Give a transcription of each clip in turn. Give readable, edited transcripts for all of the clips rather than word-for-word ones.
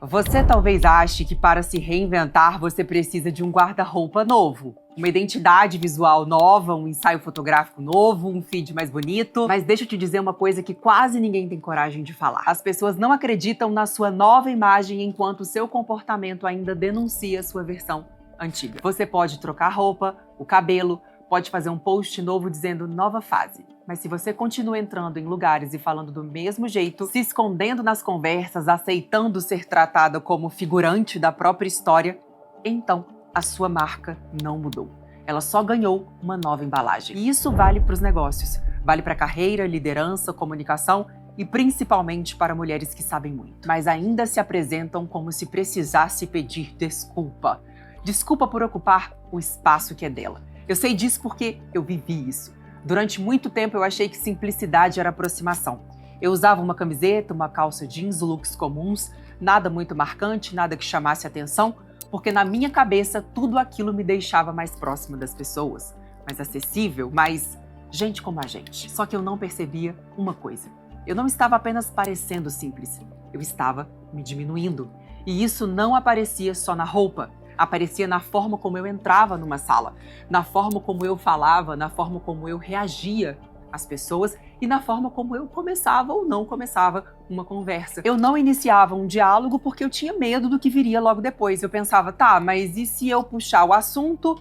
Você talvez ache que para se reinventar você precisa de um guarda-roupa novo, uma identidade visual nova, um ensaio fotográfico novo, um feed mais bonito. Mas deixa eu te dizer uma coisa que quase ninguém tem coragem de falar. As pessoas não acreditam na sua nova imagem enquanto o seu comportamento ainda denuncia a sua versão antiga. Você pode trocar a roupa, o cabelo, pode fazer um post novo dizendo nova fase. Mas se você continua entrando em lugares e falando do mesmo jeito, se escondendo nas conversas, aceitando ser tratada como figurante da própria história, então a sua marca não mudou. Ela só ganhou uma nova embalagem. E isso vale para os negócios, vale para carreira, liderança, comunicação e principalmente para mulheres que sabem muito, mas ainda se apresentam como se precisasse pedir desculpa. Desculpa por ocupar o espaço que é dela. Eu sei disso porque eu vivi isso. Durante muito tempo eu achei que simplicidade era aproximação. Eu usava uma camiseta, uma calça jeans, looks comuns, nada muito marcante, nada que chamasse atenção, porque na minha cabeça tudo aquilo me deixava mais próxima das pessoas, mais acessível, mais gente como a gente. Só que eu não percebia uma coisa. Eu não estava apenas parecendo simples, eu estava me diminuindo. E isso não aparecia só na roupa. Aparecia na forma como eu entrava numa sala, na forma como eu falava, na forma como eu reagia às pessoas e na forma como eu começava ou não começava uma conversa. Eu não iniciava um diálogo porque eu tinha medo do que viria logo depois. Eu pensava, tá, mas e se eu puxar o assunto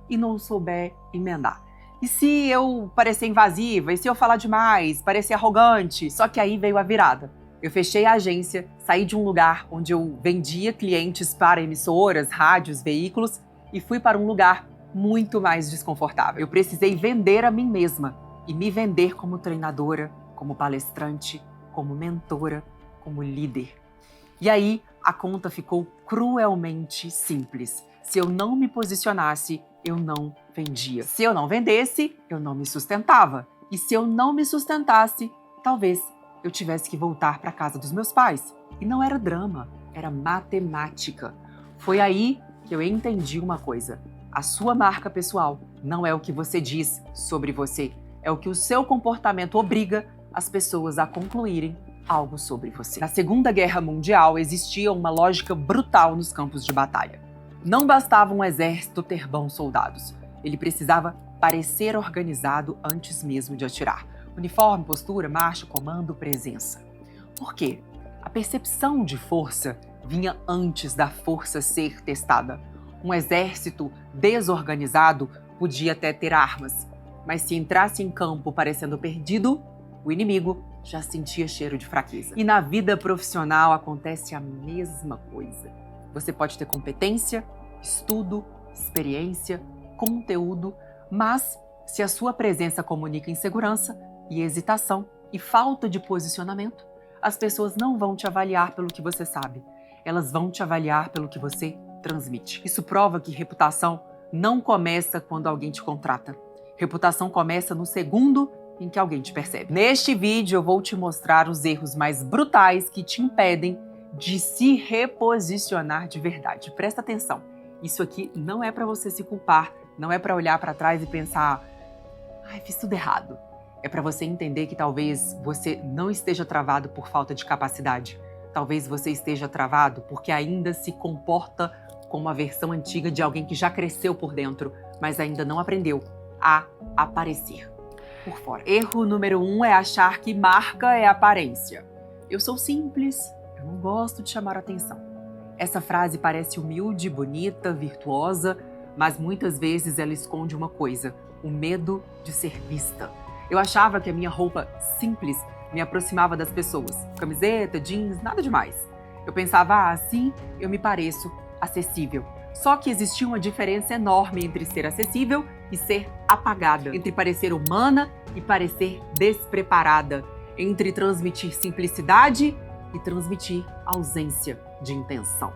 e não souber emendar? E se eu parecer invasiva? E se eu falar demais? Parecer arrogante? Só que aí veio a virada. Eu fechei a agência, saí de um lugar onde eu vendia clientes para emissoras, rádios, veículos e fui para um lugar muito mais desconfortável. Eu precisei vender a mim mesma e me vender como treinadora, como palestrante, como mentora, como líder. E aí a conta ficou cruelmente simples. Se eu não me posicionasse, eu não vendia. Se eu não vendesse, eu não me sustentava. E se eu não me sustentasse, talvez eu tivesse que voltar para a casa dos meus pais. E não era drama, era matemática. Foi aí que eu entendi uma coisa. A sua marca pessoal não é o que você diz sobre você, é o que o seu comportamento obriga as pessoas a concluírem algo sobre você. Na Segunda Guerra Mundial existia uma lógica brutal nos campos de batalha. Não bastava um exército ter bons soldados. Ele precisava parecer organizado antes mesmo de atirar. Uniforme, postura, marcha, comando, presença. Por quê? A percepção de força vinha antes da força ser testada. Um exército desorganizado podia até ter armas, mas se entrasse em campo parecendo perdido, o inimigo já sentia cheiro de fraqueza. E na vida profissional acontece a mesma coisa. Você pode ter competência, estudo, experiência, conteúdo, mas se a sua presença comunica insegurança e hesitação e falta de posicionamento, as pessoas não vão te avaliar pelo que você sabe. Elas vão te avaliar pelo que você transmite. Isso prova que reputação não começa quando alguém te contrata. Reputação começa no segundo em que alguém te percebe. Neste vídeo eu vou te mostrar os erros mais brutais que te impedem de se reposicionar de verdade. Presta atenção. Isso aqui não é para você se culpar, não é para olhar para trás e pensar, ai, fiz tudo errado. É para você entender que talvez você não esteja travado por falta de capacidade. Talvez você esteja travado porque ainda se comporta como a versão antiga de alguém que já cresceu por dentro, mas ainda não aprendeu a aparecer por fora. Erro número 1 é achar que marca é aparência. Eu sou simples, eu não gosto de chamar atenção. Essa frase parece humilde, bonita, virtuosa, mas muitas vezes ela esconde uma coisa: o medo de ser vista. Eu achava que a minha roupa simples me aproximava das pessoas. Camiseta, jeans, nada demais. Eu pensava, assim eu me pareço acessível. Só que existia uma diferença enorme entre ser acessível e ser apagada. Entre parecer humana e parecer despreparada. Entre transmitir simplicidade e transmitir ausência de intenção.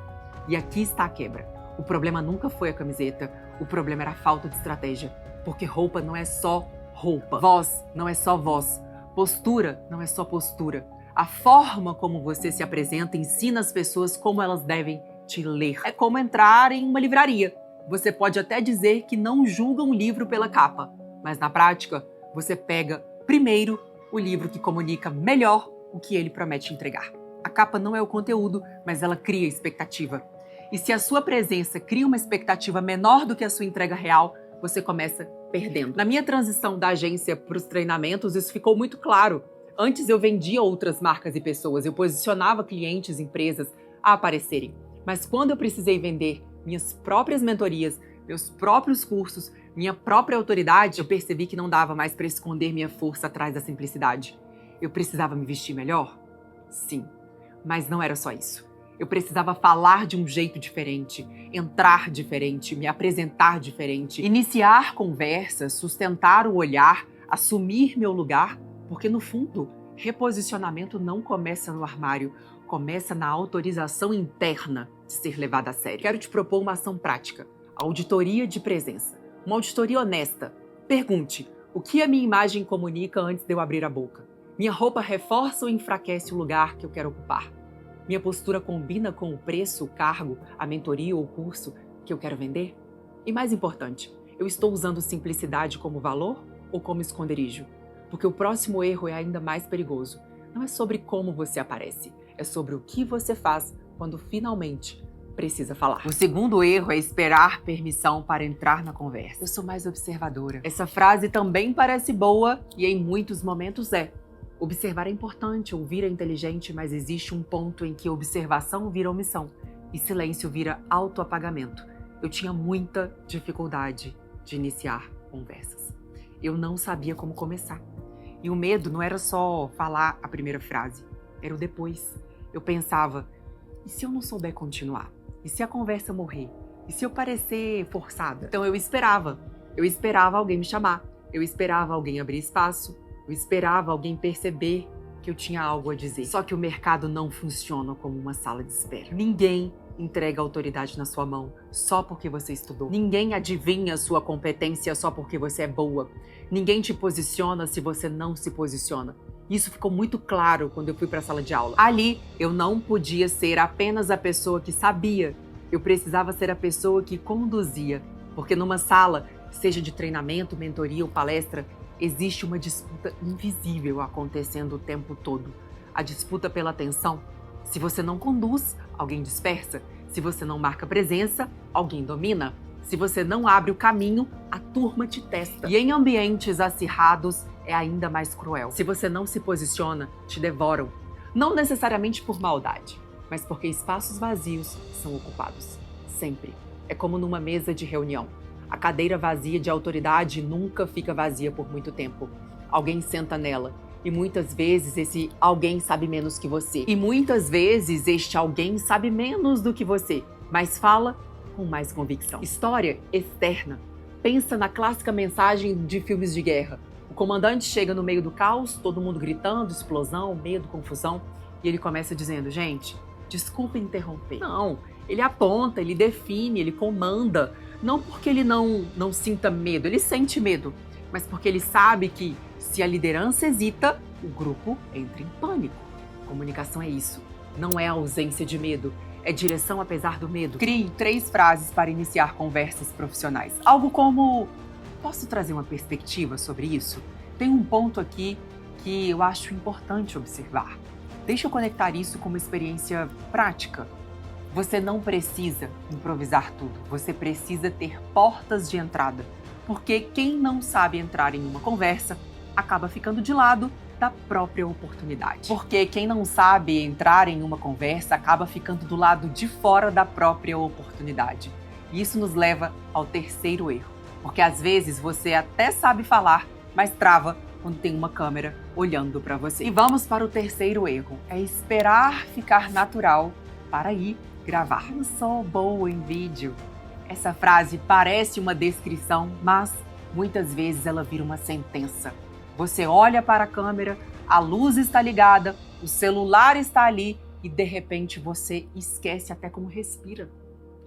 E aqui está a quebra. O problema nunca foi a camiseta. O problema era a falta de estratégia. Porque roupa não é só roupa. Voz não é só voz. Postura não é só postura. A forma como você se apresenta ensina as pessoas como elas devem te ler. É como entrar em uma livraria. Você pode até dizer que não julga um livro pela capa, mas na prática, você pega primeiro o livro que comunica melhor o que ele promete entregar. A capa não é o conteúdo, mas ela cria expectativa. E se a sua presença cria uma expectativa menor do que a sua entrega real, você começa perdendo. Na minha transição da agência para os treinamentos, isso ficou muito claro. Antes eu vendia outras marcas e pessoas, eu posicionava clientes, empresas a aparecerem. Mas quando eu precisei vender minhas próprias mentorias, meus próprios cursos, minha própria autoridade, eu percebi que não dava mais para esconder minha força atrás da simplicidade. Eu precisava me vestir melhor? Sim, mas não era só isso. Eu precisava falar de um jeito diferente, entrar diferente, me apresentar diferente, iniciar conversas, sustentar o olhar, assumir meu lugar, porque no fundo, reposicionamento não começa no armário, começa na autorização interna de ser levada a sério. Quero te propor uma ação prática, a auditoria de presença, uma auditoria honesta. Pergunte, o que a minha imagem comunica antes de eu abrir a boca? Minha roupa reforça ou enfraquece o lugar que eu quero ocupar? Minha postura combina com o preço, o cargo, a mentoria ou o curso que eu quero vender? E mais importante, eu estou usando simplicidade como valor ou como esconderijo? Porque o próximo erro é ainda mais perigoso. Não é sobre como você aparece, é sobre o que você faz quando finalmente precisa falar. O segundo erro é esperar permissão para entrar na conversa. Eu sou mais observadora. Essa frase também parece boa e em muitos momentos é. Observar é importante, ouvir é inteligente, mas existe um ponto em que observação vira omissão e silêncio vira autoapagamento. Eu tinha muita dificuldade de iniciar conversas. Eu não sabia como começar. E o medo não era só falar a primeira frase, era o depois. Eu pensava, e se eu não souber continuar? E se a conversa morrer? E se eu parecer forçada? Então eu esperava alguém me chamar, eu esperava alguém abrir espaço, eu esperava alguém perceber que eu tinha algo a dizer. Só que o mercado não funciona como uma sala de espera. Ninguém entrega autoridade na sua mão só porque você estudou. Ninguém adivinha sua competência só porque você é boa. Ninguém te posiciona se você não se posiciona. Isso ficou muito claro quando eu fui para a sala de aula. Ali, eu não podia ser apenas a pessoa que sabia. Eu precisava ser a pessoa que conduzia. Porque numa sala, seja de treinamento, mentoria ou palestra, existe uma disputa invisível acontecendo o tempo todo. A disputa pela atenção. Se você não conduz, alguém dispersa. Se você não marca presença, alguém domina. Se você não abre o caminho, a turma te testa. E em ambientes acirrados, é ainda mais cruel. Se você não se posiciona, te devoram. Não necessariamente por maldade, mas porque espaços vazios são ocupados. Sempre. É como numa mesa de reunião. A cadeira vazia de autoridade nunca fica vazia por muito tempo. Alguém senta nela. E muitas vezes esse alguém sabe menos que você. E muitas vezes este alguém sabe menos do que você, mas fala com mais convicção. História externa. Pensa na clássica mensagem de filmes de guerra. O comandante chega no meio do caos, todo mundo gritando, explosão, medo, confusão. E ele começa dizendo, gente, desculpa interromper. Não, ele aponta, ele define, ele comanda. Não porque ele não sinta medo, ele sente medo. Mas porque ele sabe que se a liderança hesita, o grupo entra em pânico. Comunicação é isso. Não é ausência de medo, é direção apesar do medo. Crie 3 frases para iniciar conversas profissionais. Algo como, posso trazer uma perspectiva sobre isso? Tem um ponto aqui que eu acho importante observar. Deixa eu conectar isso com uma experiência prática. Você não precisa improvisar tudo, você precisa ter portas de entrada. Porque quem não sabe entrar em uma conversa acaba ficando de lado da própria oportunidade. Porque quem não sabe entrar em uma conversa acaba ficando do lado de fora da própria oportunidade. E isso nos leva ao terceiro erro. Porque às vezes você até sabe falar, mas trava quando tem uma câmera olhando para você. E vamos para o terceiro erro. É esperar ficar natural para ir gravar. Eu sou boa em vídeo. Essa frase parece uma descrição, mas muitas vezes ela vira uma sentença. Você olha para a câmera, a luz está ligada, o celular está ali e de repente você esquece até como respira.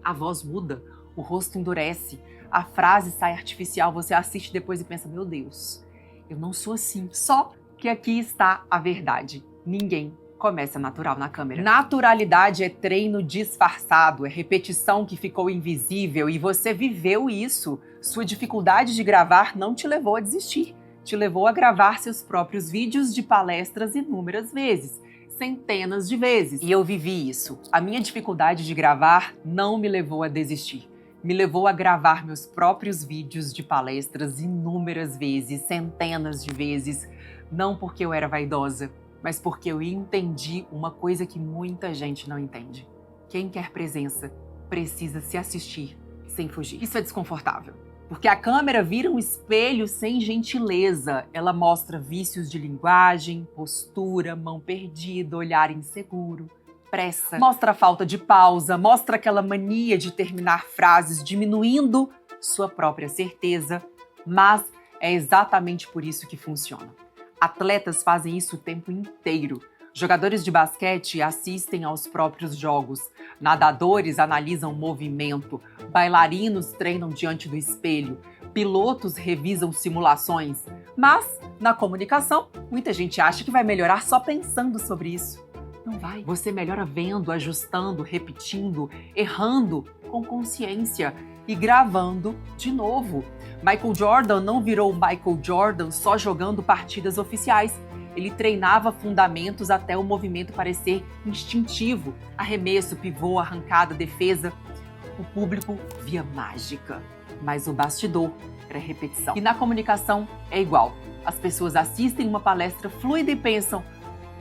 A voz muda, o rosto endurece, a frase sai artificial, você assiste depois e pensa, meu Deus, eu não sou assim. Só que aqui está a verdade. Ninguém começa natural na câmera. Naturalidade é treino disfarçado, é repetição que ficou invisível e você viveu isso. Sua dificuldade de gravar não te levou a desistir, te levou a gravar seus próprios vídeos de palestras inúmeras vezes. centenas de vezes. E eu vivi isso. A minha dificuldade de gravar não me levou a desistir. Me levou a gravar meus próprios vídeos de palestras inúmeras vezes, centenas de vezes. Não porque eu era vaidosa, mas porque eu entendi uma coisa que muita gente não entende. Quem quer presença precisa se assistir sem fugir. Isso é desconfortável, porque a câmera vira um espelho sem gentileza. Ela mostra vícios de linguagem, postura, mão perdida, olhar inseguro, pressa. Mostra a falta de pausa, mostra aquela mania de terminar frases diminuindo sua própria certeza, mas é exatamente por isso que funciona. Atletas fazem isso o tempo inteiro. Jogadores de basquete assistem aos próprios jogos. Nadadores analisam o movimento. Bailarinos treinam diante do espelho. Pilotos revisam simulações. Mas, na comunicação, muita gente acha que vai melhorar só pensando sobre isso. Não vai. Você melhora vendo, ajustando, repetindo, errando com consciência e gravando de novo. Michael Jordan não virou Michael Jordan só jogando partidas oficiais. Ele treinava fundamentos até o movimento parecer instintivo. Arremesso, pivô, arrancada, defesa. O público via mágica, mas o bastidor era repetição. E na comunicação é igual. As pessoas assistem uma palestra fluida e pensam: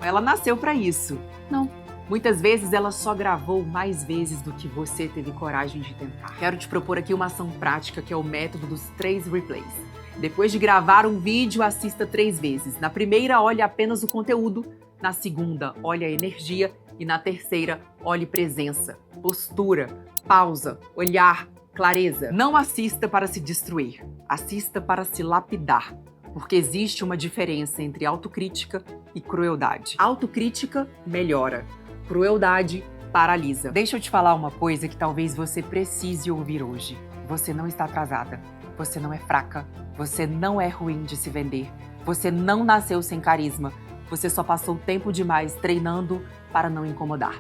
ela nasceu para isso. Não. Muitas vezes ela só gravou mais vezes do que você teve coragem de tentar. Quero te propor aqui uma ação prática que é o método dos 3 replays. Depois de gravar um vídeo, assista 3 vezes. Na primeira, olhe apenas o conteúdo. Na segunda, olhe a energia. E na terceira, olhe presença, postura, pausa, olhar, clareza. Não assista para se destruir. Assista para se lapidar. Porque existe uma diferença entre autocrítica e crueldade. Autocrítica melhora. Crueldade paralisa. Deixa eu te falar uma coisa que talvez você precise ouvir hoje. Você não está atrasada. Você não é fraca. Você não é ruim de se vender. Você não nasceu sem carisma. Você só passou tempo demais treinando para não incomodar.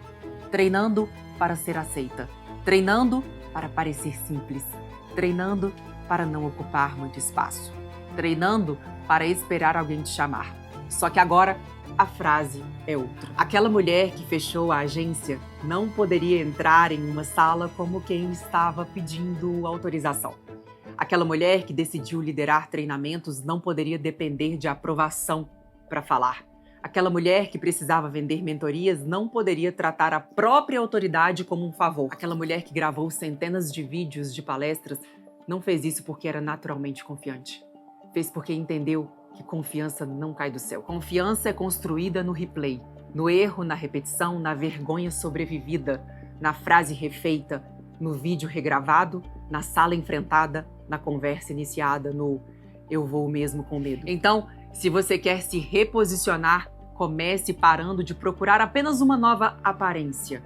Treinando para ser aceita. Treinando para parecer simples. Treinando para não ocupar muito espaço. Treinando para esperar alguém te chamar. Só que agora a frase é outra. Aquela mulher que fechou a agência não poderia entrar em uma sala como quem estava pedindo autorização. Aquela mulher que decidiu liderar treinamentos não poderia depender de aprovação para falar. Aquela mulher que precisava vender mentorias não poderia tratar a própria autoridade como um favor. Aquela mulher que gravou centenas de vídeos de palestras não fez isso porque era naturalmente confiante. Fez porque entendeu que confiança não cai do céu. Confiança é construída no replay, no erro, na repetição, na vergonha sobrevivida, na frase refeita, no vídeo regravado, na sala enfrentada, na conversa iniciada, no eu vou mesmo com medo. Então, se você quer se reposicionar, comece parando de procurar apenas uma nova aparência.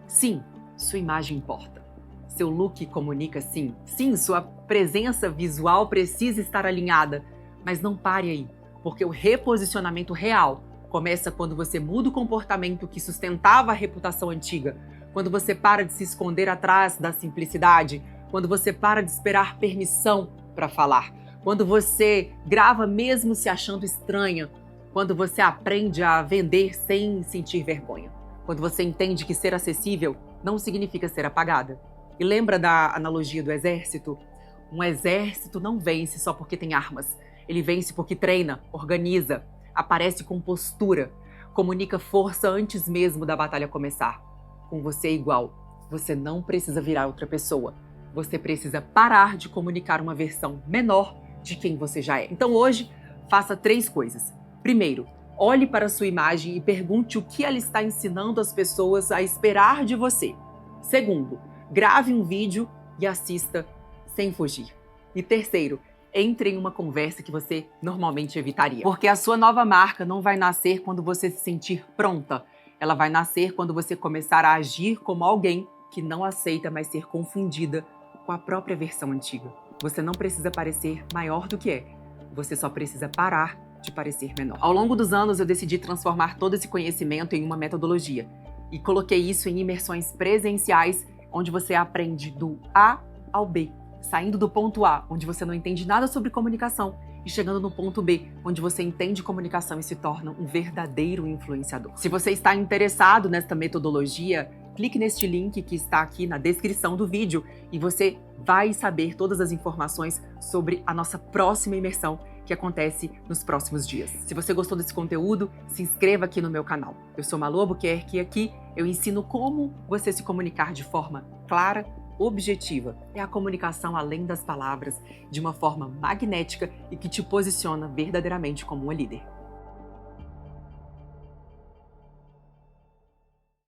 Sim, sua imagem importa. Seu look comunica sim. Sim, sua presença visual precisa estar alinhada. Mas não pare aí, porque o reposicionamento real começa quando você muda o comportamento que sustentava a reputação antiga, quando você para de se esconder atrás da simplicidade, quando você para de esperar permissão para falar, quando você grava mesmo se achando estranha, quando você aprende a vender sem sentir vergonha, quando você entende que ser acessível não significa ser apagada. E lembra da analogia do exército? Um exército não vence só porque tem armas. Ele vence porque treina, organiza, aparece com postura, comunica força antes mesmo da batalha começar. Com você é igual. Você não precisa virar outra pessoa. Você precisa parar de comunicar uma versão menor de quem você já é. Então hoje, faça 3 coisas. Primeiro, olhe para a sua imagem e pergunte o que ela está ensinando as pessoas a esperar de você. Segundo, grave um vídeo e assista sem fugir. E terceiro, entre em uma conversa que você normalmente evitaria. Porque a sua nova marca não vai nascer quando você se sentir pronta. Ela vai nascer quando você começar a agir como alguém que não aceita mais ser confundida com a própria versão antiga. Você não precisa parecer maior do que é. Você só precisa parar de parecer menor. Ao longo dos anos, eu decidi transformar todo esse conhecimento em uma metodologia. E coloquei isso em imersões presenciais, onde você aprende do A ao B. Saindo do ponto A, onde você não entende nada sobre comunicação, e chegando no ponto B, onde você entende comunicação e se torna um verdadeiro influenciador. Se você está interessado nesta metodologia, clique neste link que está aqui na descrição do vídeo e você vai saber todas as informações sobre a nossa próxima imersão que acontece nos próximos dias. Se você gostou desse conteúdo, se inscreva aqui no meu canal. Eu sou Malu Albuquerque e aqui eu ensino como você se comunicar de forma clara, objetiva. É a comunicação além das palavras, de uma forma magnética e que te posiciona verdadeiramente como uma líder.